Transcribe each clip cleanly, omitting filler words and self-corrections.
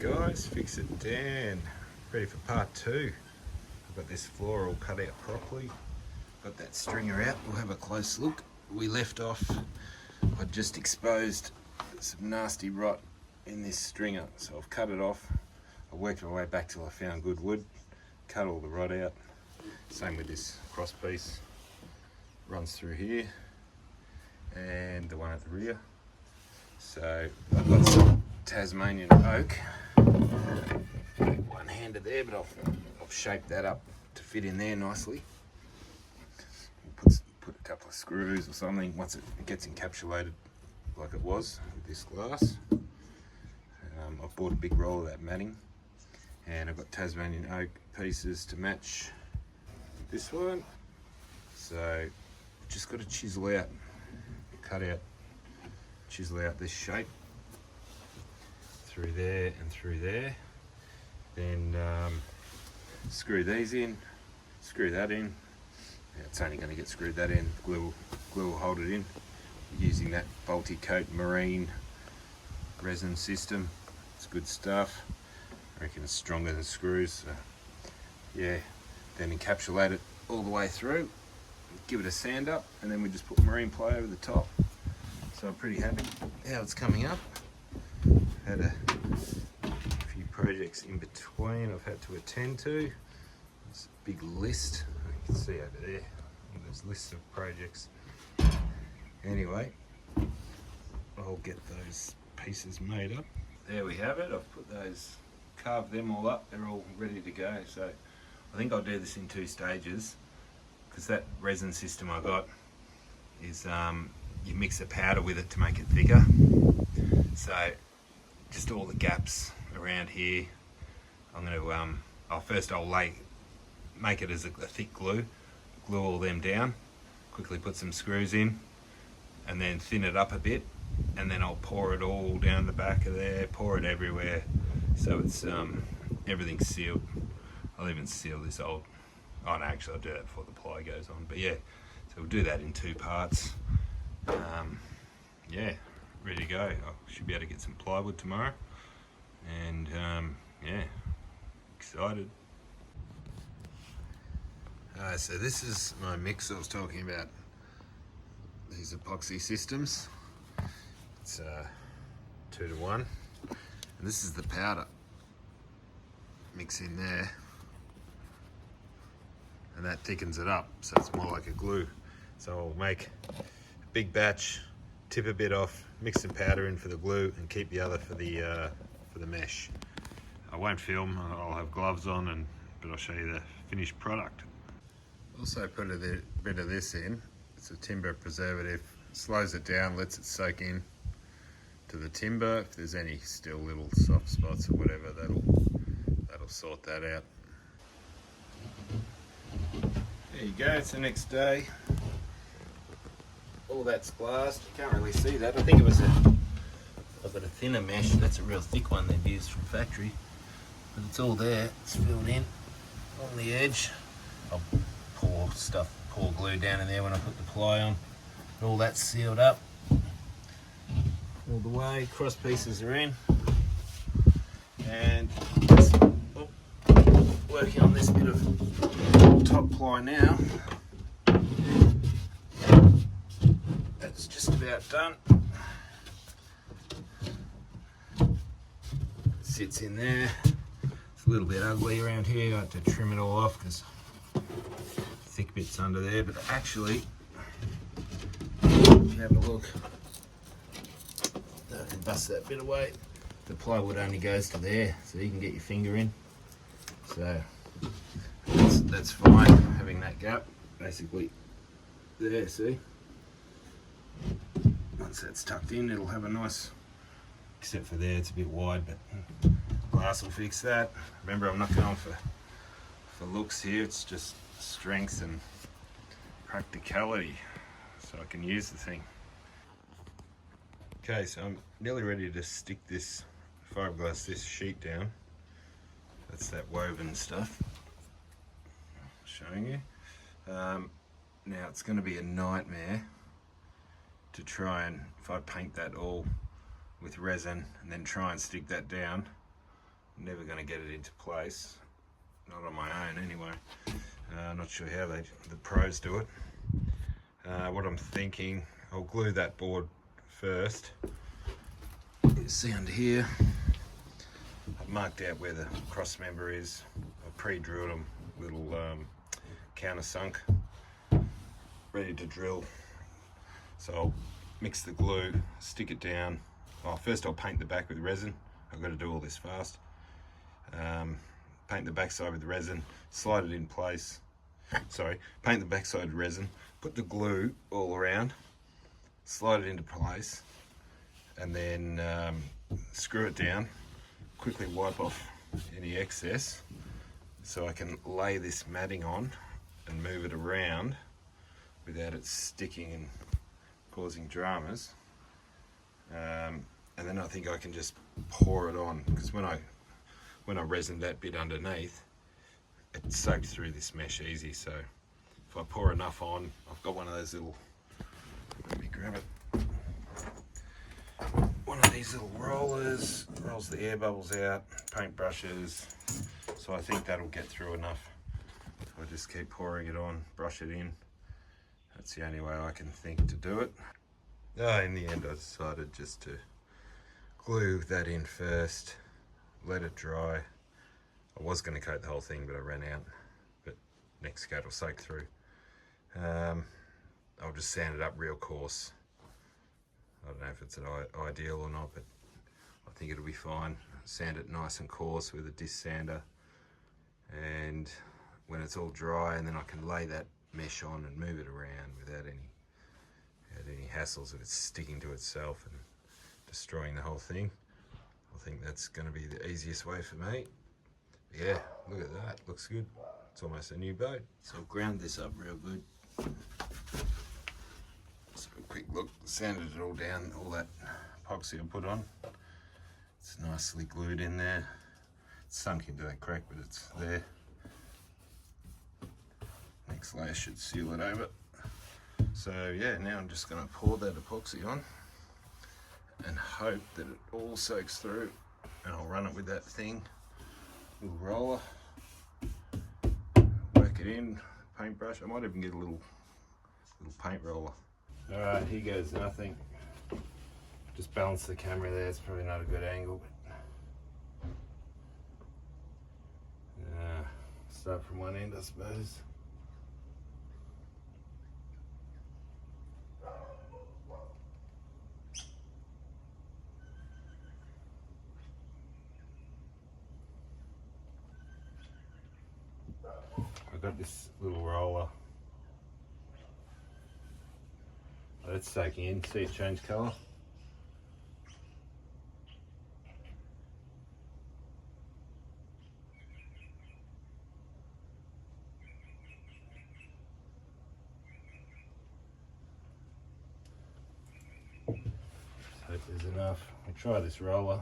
guys, Fix It Dan, ready for part two. I've got this floor all cut out properly, got that stringer out. We'll have a close look. We left off, I just exposed some nasty rot in this stringer, so I've cut it off. I worked my way back till I found good wood, cut all the rot out. Same with this cross piece, runs through here and the one at the rear. So I've got some Tasmanian oak, one-handed there, but I've shaped that up to fit in there nicely. Put a couple of screws or something once it gets encapsulated like it was with this glass. I've bought a big roll of that matting, and I've got Tasmanian oak pieces to match this one. So just got to chisel out, chisel out this shape through there and through there. Then screw these in, screw that in. Yeah, it's only going to get screwed that in. Glue will hold it in. Using that Multi-Coat Marine resin system. It's good stuff. I reckon it's stronger than screws. So yeah, then encapsulate it all the way through. Give it a sand up, and then we just put marine ply over the top. So I'm pretty happy how it's coming up. Had a few projects in between I've had to attend to. It's a big list. You can see over there, there's lists of projects. Anyway, I'll get those pieces made up. There we have it. I've put those, carved them all up. They're all ready to go. So I think I'll do this in 2 stages, because that resin system I got is you mix the powder with it to make it thicker. So just all the gaps around here, I'm going to I'll make it as a thick glue all them down, quickly put some screws in, and then thin it up a bit, and then I'll pour it all down the back of there, pour it everywhere, so it's everything's sealed. I'll even seal this old, oh no, actually I'll do that before the ply goes on, but yeah, so we'll do that in 2 parts. Yeah, ready to go. I should be able to get some plywood tomorrow, and yeah, excited. So this is my mix I was talking about, these epoxy systems. It's 2 to 1, and this is the powder. Mix in there, and that thickens it up, so it's more like a glue. So I'll make a big batch, tip a bit off, mix some powder in for the glue, and keep the other for the mesh. I won't film, I'll have gloves on, but I'll show you the finished product. Also put a bit of this in. It's a timber preservative. Slows it down, lets it soak in to the timber. If there's any still little soft spots or whatever, that'll sort that out. There you go, it's the next day. All that's glassed. You can't really see that. I think it was I've got a thinner mesh. That's a real thick one they've used from factory. But it's all there. It's filled in on the edge. I'll pour glue down in there when I put the ply on. But all that's sealed up all the way. Cross pieces are in. And working on this bit of top ply now. That's just about done. Sits in there. It's a little bit ugly around here. I had to trim it all off because thick bits under there, but actually, if you have a look, I can bust that bit away. The plywood only goes to there, so you can get your finger in. So that's fine, having that gap basically there, see? Once that's tucked in, it'll have a nice, except for there, it's a bit wide, but glass will fix that. Remember, I'm not going for looks here, it's just strength and practicality, so I can use the thing. Okay, so I'm nearly ready to stick this this sheet down. That's that woven stuff. Showing you. Now it's going to be a nightmare to try and, if I paint that all with resin and then try and stick that down, never going to get it into place. Not on my own anyway. Not sure how the pros do it. What I'm thinking, I'll glue that board first. You see under here, I've marked out where the cross member is. I pre-drilled them, little countersunk, ready to drill. So I'll mix the glue, stick it down. First I'll paint the back with resin. I've got to do all this fast. Paint the backside with resin, slide it in place. Sorry, paint the backside with resin, put the glue all around, slide it into place, and then screw it down. Quickly wipe off any excess so I can lay this matting on and move it around without it sticking and causing dramas. And then I think I can just pour it on, because when I resined that bit underneath, it soaked through this mesh easy. So if I pour enough on, I've got one of those little, let me grab it, one of these little rollers, rolls the air bubbles out, paint brushes, so I think that'll get through enough. I just keep pouring it on, brush it in. That's the only way I can think to do it. In the end I decided just to glue that in first, let it dry. I was going to coat the whole thing, but I ran out. But next coat will soak through. I'll just sand it up real coarse. I don't know if it's ideal or not, but I think it'll be fine. Sand it nice and coarse with a disc sander, and when it's all dry, and then I can lay that mesh on and move it around without any hassles of it sticking to itself and destroying the whole thing. I think that's going to be the easiest way for me. Yeah, look at that, looks good. It's almost a new boat. So I'll ground this up real good. So a quick look, sanded it all down, all that epoxy I put on. It's nicely glued in there. It's sunk into that crack, but it's there. Next layer should seal it over. So yeah, now I'm just going to pour that epoxy on and hope that it all soaks through, and I'll run it with that thing, little roller, work it in, paintbrush. I might even get a little paint roller. Alright, here goes nothing. Just balance the camera there, it's probably not a good angle, but start from one end I suppose. I've got this little roller. Oh, it's soaking in. See it change colour? Hope there's enough. I'll try this roller.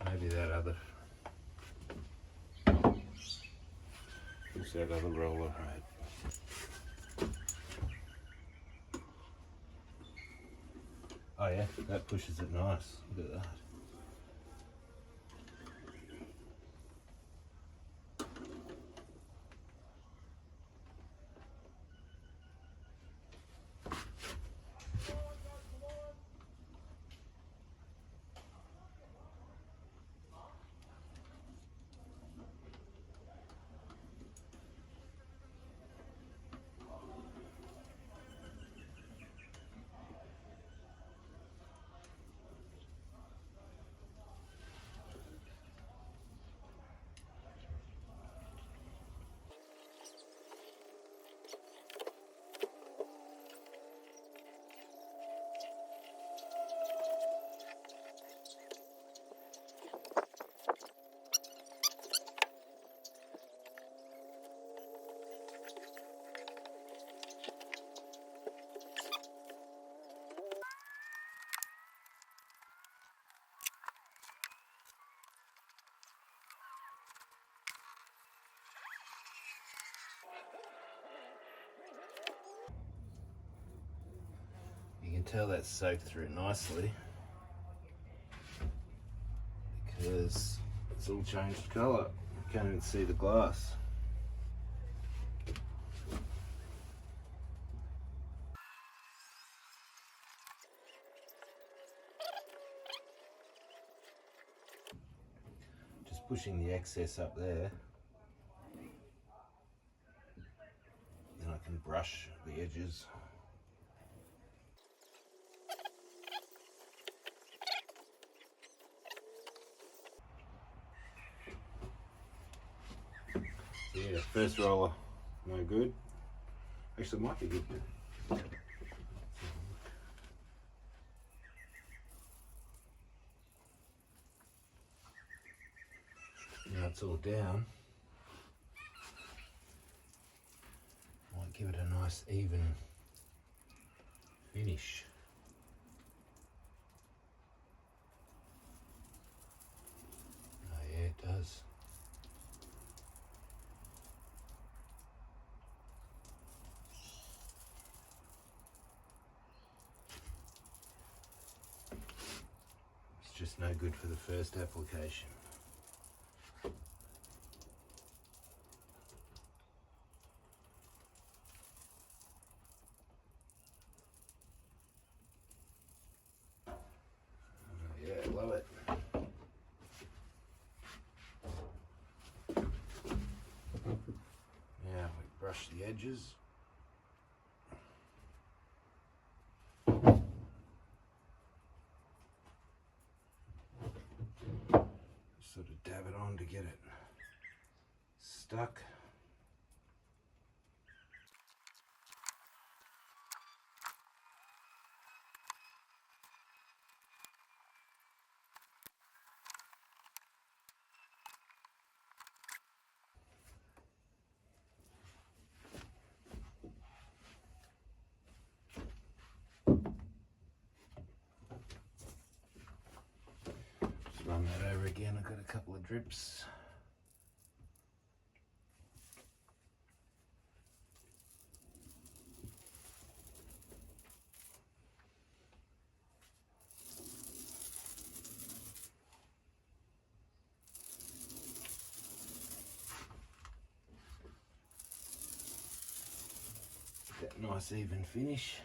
Maybe that other, what's that other roller, right? Oh yeah, that pushes it nice, look at that. can tell that's soaked through nicely because it's all changed colour. You can't even see the glass. Just pushing the excess up there. Then I can brush the edges. Yeah, first roller, no good. Actually, it might be good. Now it's all down. Might give it a nice even finish. Oh yeah, it does. It's just no good for the first application. Yeah, love it. Now we brush the edges. Sort of dab it on to get it stuck. Just run that over again. I've got a couple of drips. That nice even finish.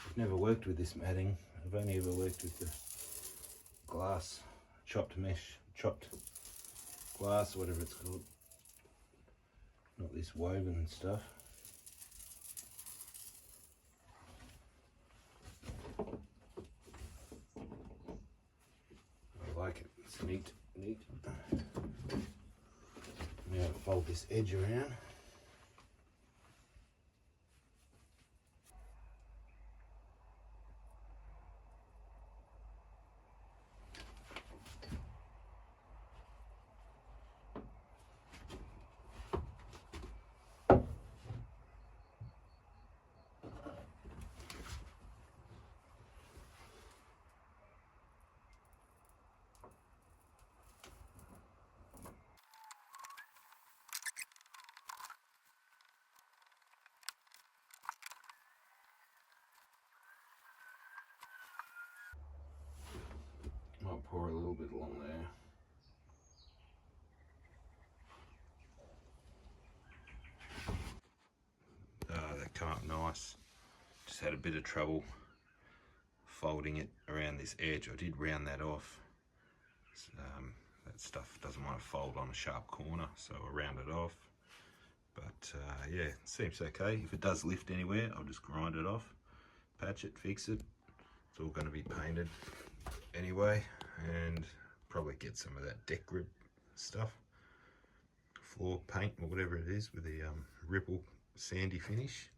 I've never worked with this matting. I've only ever worked with the glass, chopped mesh, chopped glass, whatever it's called. Not this woven stuff. I like it. It's neat, neat. Now fold this edge around. Might pour a little bit along there. That come up nice. Just had a bit of trouble folding it around this edge. I did round that off. That stuff doesn't want to fold on a sharp corner, so I round it off. But yeah, it seems okay. If it does lift anywhere, I'll just grind it off, patch it, fix it. It's all going to be painted anyway, and probably get some of that deck grip stuff, floor paint or whatever it is, with the ripple sandy finish.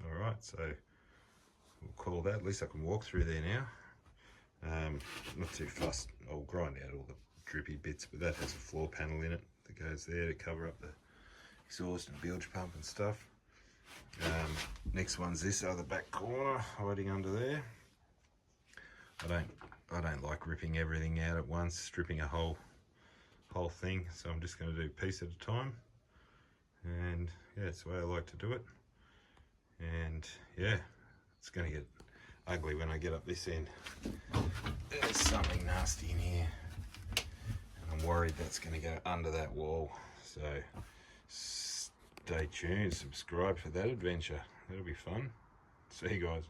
All right, so we'll call that. At least I can walk through there now. Not too fussed. I'll grind out all the drippy bits, but that has a floor panel in it that goes there to cover up the exhaust and bilge pump and stuff. Next one's this other back corner, hiding under there. I don't like ripping everything out at once, stripping a whole whole thing, so I'm just going to do a piece at a time. And yeah, it's the way I like to do it. And yeah, it's going to get ugly when I get up this end. There's something nasty in here, and I'm worried that's going to go under that wall. So stay tuned, subscribe for that adventure. That'll be fun. See you guys.